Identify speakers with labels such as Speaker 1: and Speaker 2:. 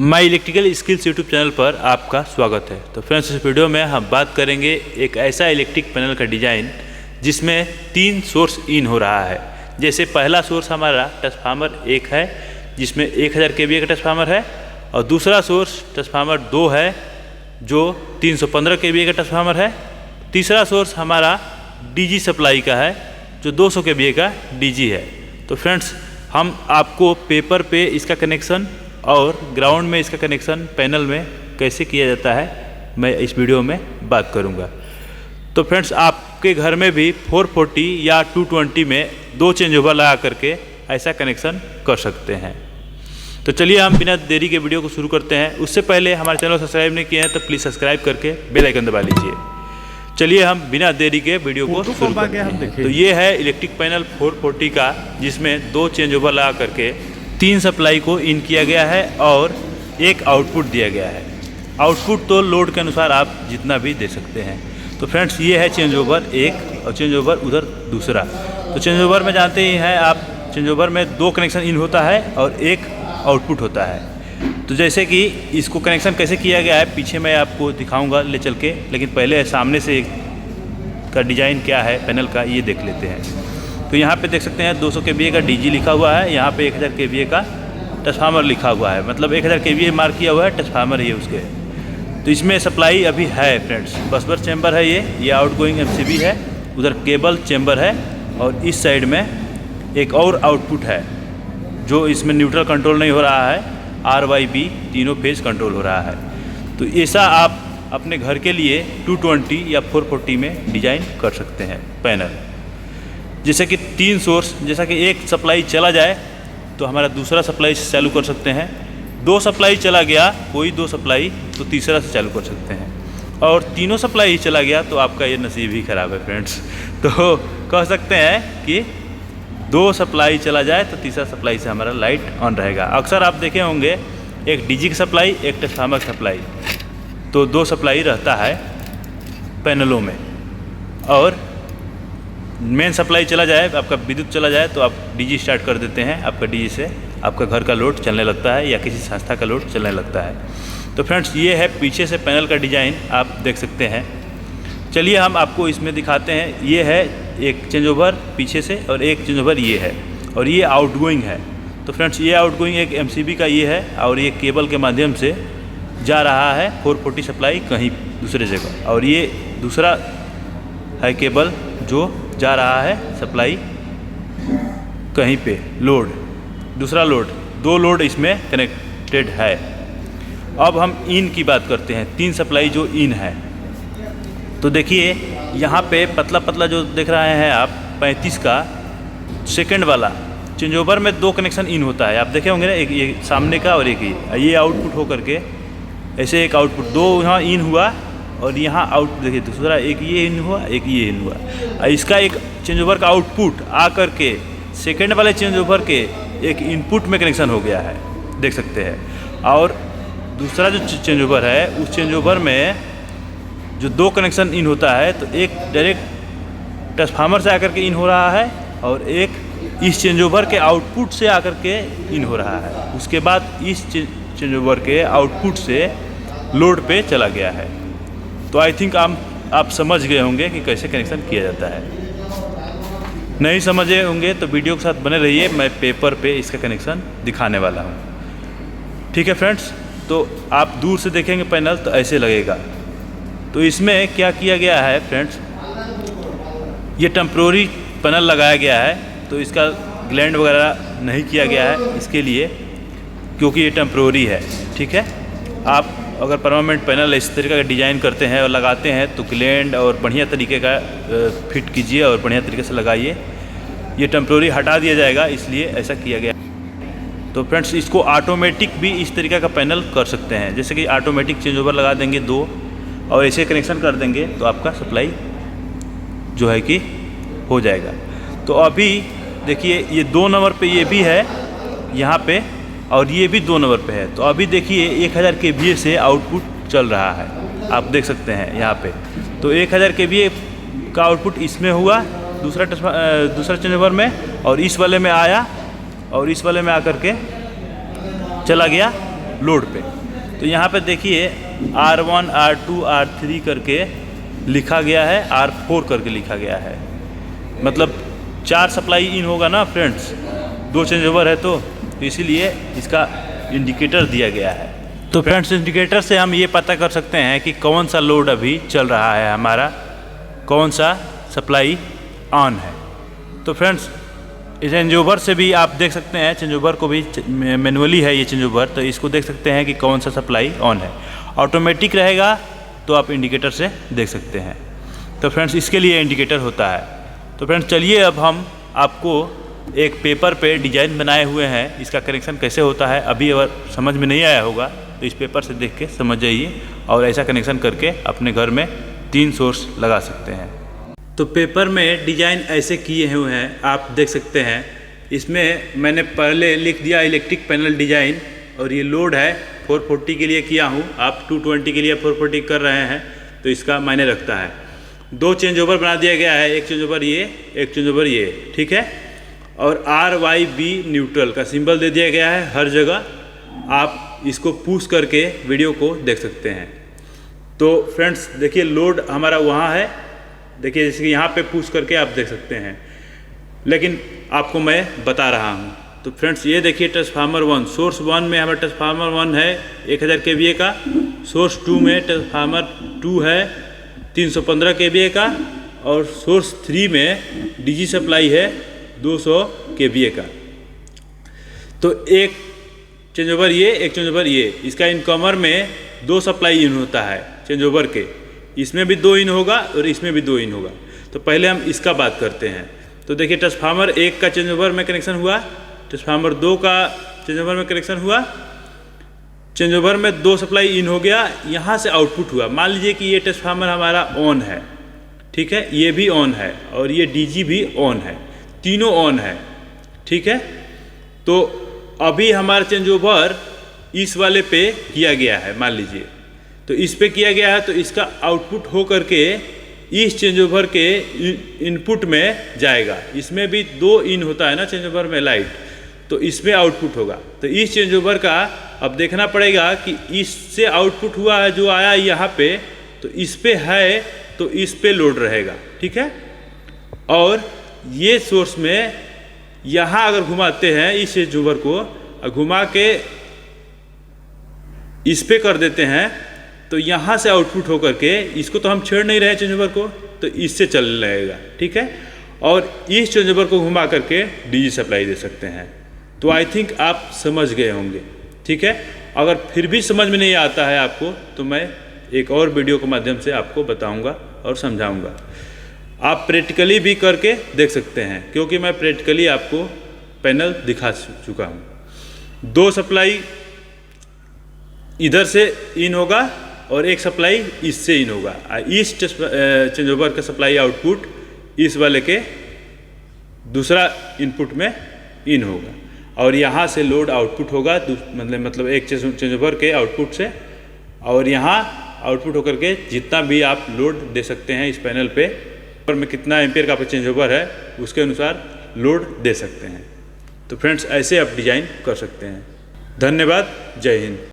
Speaker 1: माई electrical skills YouTube channel पर आपका स्वागत है। तो फ्रेंड्स, इस वीडियो में हम बात करेंगे एक ऐसा इलेक्ट्रिक पैनल का डिज़ाइन जिसमें 3 सोर्स इन हो रहा है। जैसे पहला सोर्स हमारा ट्रांसफार्मर 1 है जिसमें 1000 kVA का ट्रांसफार्मर है, और दूसरा सोर्स ट्रांसफार्मर 2 है जो 315 kVA का ट्रांसफार्मर है। तीसरा सोर्स हमारा डीजी सप्लाई का है जो 200 kVA का डीजी है। तो फ्रेंड्स, हम आपको पेपर पे इसका कनेक्शन और ग्राउंड में इसका कनेक्शन पैनल में कैसे किया जाता है मैं इस वीडियो में बात करूंगा। तो फ्रेंड्स, आपके घर में भी 440 या 220 में 2 चेंज ओवर लगा करके ऐसा कनेक्शन कर सकते हैं। तो चलिए हम बिना देरी के वीडियो को शुरू करते हैं। उससे पहले हमारे चैनल को सब्सक्राइब नहीं किए हैं तो प्लीज़ सब्सक्राइब करके बेल आइकन दबा लीजिए। चलिए हम बिना देरी के वीडियो को शुरू करते हैं। तो ये है इलेक्ट्रिक पैनल 440 का, जिसमें 2 चेंज ओवर लगा करके 3 सप्लाई को इन किया गया है और 1 आउटपुट दिया गया है। आउटपुट तो लोड के अनुसार आप जितना भी दे सकते हैं। तो फ्रेंड्स, ये है चेंज ओवर 1 और चेंज ओवर उधर दूसरा। तो चेंज ओवर में जानते ही हैं आप, चेंज ओवर में 2 कनेक्शन इन होता है और 1 आउटपुट होता है। तो जैसे कि इसको कनेक्शन कैसे किया गया है पीछे मैं आपको दिखाऊंगा ले चल के, लेकिन पहले सामने से का डिज़ाइन क्या है पैनल का ये देख लेते हैं। तो यहाँ पे देख सकते हैं 200 kVA का डीजी लिखा हुआ है, यहाँ पे 1000 kVA का ट्रांसफार्मर लिखा हुआ है, मतलब 1000 kVA मार्क किया हुआ है, ट्रांसफार्मर ये उसके। तो इसमें सप्लाई अभी है फ्रेंड्स, बस चैम्बर है ये आउटगोइंग MCB है, उधर केबल चैम्बर है, और इस साइड में एक और आउटपुट है जो इसमें न्यूट्रल कंट्रोल नहीं हो रहा है, RYB तीनों फेज कंट्रोल हो रहा है। तो ऐसा आप अपने घर के लिए 220 या 440 में डिज़ाइन कर सकते हैं पैनल। जैसे कि 3 सोर्स, जैसा कि एक सप्लाई चला जाए तो हमारा दूसरा सप्लाई से चालू कर सकते हैं, 2 सप्लाई चला गया कोई 2 सप्लाई तो तीसरा से चालू कर सकते हैं, और तीनों सप्लाई ही चला गया तो आपका ये नसीब ही ख़राब है फ्रेंड्स। तो कह सकते हैं कि 2 सप्लाई चला जाए तो तीसरा सप्लाई से हमारा लाइट ऑन रहेगा। अक्सर आप देखे होंगे एक डीजी की सप्लाई, एक ट्रांसफार्मर की सप्लाई, तो 2 सप्लाई रहता है पैनलों में। और मेन सप्लाई चला जाए, आपका विद्युत चला जाए तो आप डीजी स्टार्ट कर देते हैं, आपका डीजी से आपका घर का लोड चलने लगता है या किसी संस्था का लोड चलने लगता है। तो फ्रेंड्स, ये है पीछे से पैनल का डिज़ाइन आप देख सकते हैं। चलिए हम आपको इसमें दिखाते हैं। ये है एक चेंज ओवर पीछे से और एक चेंज ओवर ये है, और ये आउटगोइंग है। तो फ्रेंड्स, ये आउटगोइंग एक MCB का ये है, और ये केबल के माध्यम से जा रहा है 440 सप्लाई कहीं दूसरे जगह, और ये दूसरा है केबल जो जा रहा है सप्लाई कहीं पे लोड, दूसरा लोड, 2 लोड इसमें कनेक्टेड है। अब हम इन की बात करते हैं, 3 सप्लाई जो इन है। तो देखिए यहाँ पे पतला पतला जो देख रहे हैं आप 35 का सेकंड वाला चेंज ओवर में 2 कनेक्शन इन होता है, आप देखे होंगे ना, एक ये सामने का और एक ये आउटपुट हो करके ऐसे एक आउटपुट 2 यहाँ इन हुआ, और यहाँ आउट देखिए दूसरा एक ये इन हुआ, एक ये इन हुआ। इसका एक चेंज ओवर का आउटपुट आ करके सेकेंड वाले चेंज ओवर के एक इनपुट में कनेक्शन हो गया है, देख सकते हैं। और दूसरा जो चेंज ओवर है उस चेंज ओवर में जो 2 कनेक्शन इन होता है, तो एक डायरेक्ट ट्रांसफार्मर से आकर के इन हो रहा है, और एक इस चेंज ओवर के आउटपुट से आकर के इन हो रहा है। उसके बाद इस चेंज ओवर के आउटपुट से लोड पे चला गया है। तो आई थिंक आप समझ गए होंगे कि कैसे कनेक्शन किया जाता है। नहीं समझे होंगे तो वीडियो के साथ बने रहिए, मैं पेपर पे इसका कनेक्शन दिखाने वाला हूँ। ठीक है फ्रेंड्स, तो आप दूर से देखेंगे पैनल तो ऐसे लगेगा। तो इसमें क्या किया गया है फ्रेंड्स, ये टेम्प्रोरी पैनल लगाया गया है, तो इसका ग्लैंड वगैरह नहीं किया गया है इसके लिए, क्योंकि ये टेम्प्रोरी है। ठीक है, आप अगर परमानेंट पैनल इस तरीके का डिज़ाइन करते हैं और लगाते हैं तो ग्लैंड और बढ़िया तरीके का फिट कीजिए और बढ़िया तरीके से लगाइए। ये टेम्प्रोरी हटा दिया जाएगा, इसलिए ऐसा किया गया। तो फ्रेंड्स, इसको ऑटोमेटिक भी इस तरीके का पैनल कर सकते हैं, जैसे कि ऑटोमेटिक चेंज ओवर लगा देंगे 2 और ऐसे कनेक्शन कर देंगे तो आपका सप्लाई जो है कि हो जाएगा। तो अभी देखिए ये 2 नंबर पे ये भी है यहाँ पे, और ये भी 2 नंबर पे है। तो अभी देखिए 1000 kVA से आउटपुट चल रहा है, आप देख सकते हैं यहाँ पे। तो 1000 kVA का आउटपुट इसमें हुआ, दूसरा चेंज ओवर में, और इस वाले में आया, और इस वाले में आकर के चला गया लोड पे। तो यहाँ पे देखिए R1 R2 R3 करके लिखा गया है, R4 करके लिखा गया है, मतलब 4 सप्लाई इन होगा ना फ्रेंड्स, 2 चेंज ओवर है तो इसीलिए इसका इंडिकेटर दिया गया है। तो फ्रेंड्स इंडिकेटर से हम ये पता कर सकते हैं कि कौन सा लोड अभी चल रहा है हमारा, कौन सा सप्लाई ऑन है। तो फ्रेंड्स चेंज ओवर से भी आप देख सकते हैं, चेंज ओवर को भी मैनुअली है ये चेंज ओवर, तो इसको देख सकते हैं कि कौन सा सप्लाई ऑन है। ऑटोमेटिक रहेगा तो आप इंडिकेटर से देख सकते हैं। तो फ्रेंड्स इसके लिए इंडिकेटर होता है। तो फ्रेंड्स चलिए अब हम आपको एक पेपर पे डिज़ाइन बनाए हुए हैं, इसका कनेक्शन कैसे होता है अभी अगर समझ में नहीं आया होगा तो इस पेपर से देख के समझ जाइए और ऐसा कनेक्शन करके अपने घर में 3 सोर्स लगा सकते हैं। तो पेपर में डिज़ाइन ऐसे किए हुए हैं, आप देख सकते हैं। इसमें मैंने पहले लिख दिया इलेक्ट्रिक पैनल डिज़ाइन, और ये लोड है 440 के लिए किया हूँ, आप 220 के लिए 440 कर रहे हैं तो इसका मायने रखता है। 2 चेंज ओवर बना दिया गया है, एक चेंज ओवर ये, एक चेंज ओवर ये, ठीक है। और RYB न्यूट्रल का सिंबल दे दिया गया है हर जगह, आप इसको पुश करके वीडियो को देख सकते हैं। तो फ्रेंड्स देखिए लोड हमारा वहाँ है, देखिए जैसे कि यहाँ पे पुश करके आप देख सकते हैं, लेकिन आपको मैं बता रहा हूँ। तो फ्रेंड्स ये देखिए ट्रांसफार्मर 1, सोर्स 1 में हमारा ट्रांसफार्मर 1 है 1000 kVA का, सोर्स 2 में ट्रांसफार्मर 2 है 315 kVA का, और सोर्स 3 में डीजी सप्लाई है 200 kVA का। तो एक चेंज ओवर ये, एक चेंज ओवर ये, इसका इनकमर में 2 सप्लाई इन होता है चेंज ओवर के, इसमें भी 2 इन होगा और इसमें भी 2 इन होगा। तो पहले हम इसका बात करते हैं। तो देखिए ट्रांसफार्मर 1 का चेंज ओवर में कनेक्शन हुआ, ट्रांसफार्मर 2 का चेंज ओवर में कनेक्शन हुआ, चेंज ओवर में 2 सप्लाई इन हो गया, यहाँ से आउटपुट हुआ। मान लीजिए कि ये ट्रांसफार्मर हमारा ऑन है, ठीक है, ये भी ऑन है और ये डीजी भी ऑन है, तीनों ऑन है, ठीक है। तो अभी हमारा चेंज ओवर इस वाले पे किया गया है, मान लीजिए तो इस पे किया गया है, तो इसका आउटपुट हो करके इस चेंज ओवर के इनपुट में जाएगा। इसमें भी 2 इन होता है ना चेंज ओवर में लाइट, तो इसमें आउटपुट होगा। तो इस चेंज ओवर का अब देखना पड़ेगा कि इससे आउटपुट हुआ है जो आया यहाँ पे, तो इस पे है तो इस पे लोड रहेगा, ठीक है। और ये सोर्स में यहाँ अगर घुमाते हैं इस चेंज ओवर को घुमा के इस पे कर देते हैं, तो यहाँ से आउटपुट होकर के, इसको तो हम छेड़ नहीं रहे चेंज ओवर को, तो इससे चल रहेगा, ठीक है। और इस चेंज ओवर को घुमा करके डीजी सप्लाई दे सकते हैं। तो आई थिंक आप समझ गए होंगे, ठीक है। अगर फिर भी समझ में नहीं आता है आपको तो मैं एक और वीडियो के माध्यम से आपको बताऊंगा और समझाऊंगा। आप प्रैक्टिकली भी करके देख सकते हैं, क्योंकि मैं प्रैक्टिकली आपको पैनल दिखा चुका हूँ। 2 सप्लाई इधर से इन होगा और एक सप्लाई इससे इन होगा। इस चेंज ओवर का सप्लाई आउटपुट इस वाले के दूसरा इनपुट में इन होगा, और यहाँ से लोड आउटपुट होगा, मतलब एक चेंज ओवर के आउटपुट से, और यहाँ आउटपुट होकर के जितना भी आप लोड दे सकते हैं इस पैनल पे, और में कितना एम्पियर का चेंज ओवर है उसके अनुसार लोड दे सकते हैं। तो फ्रेंड्स ऐसे आप डिज़ाइन कर सकते हैं। धन्यवाद, जय हिंद।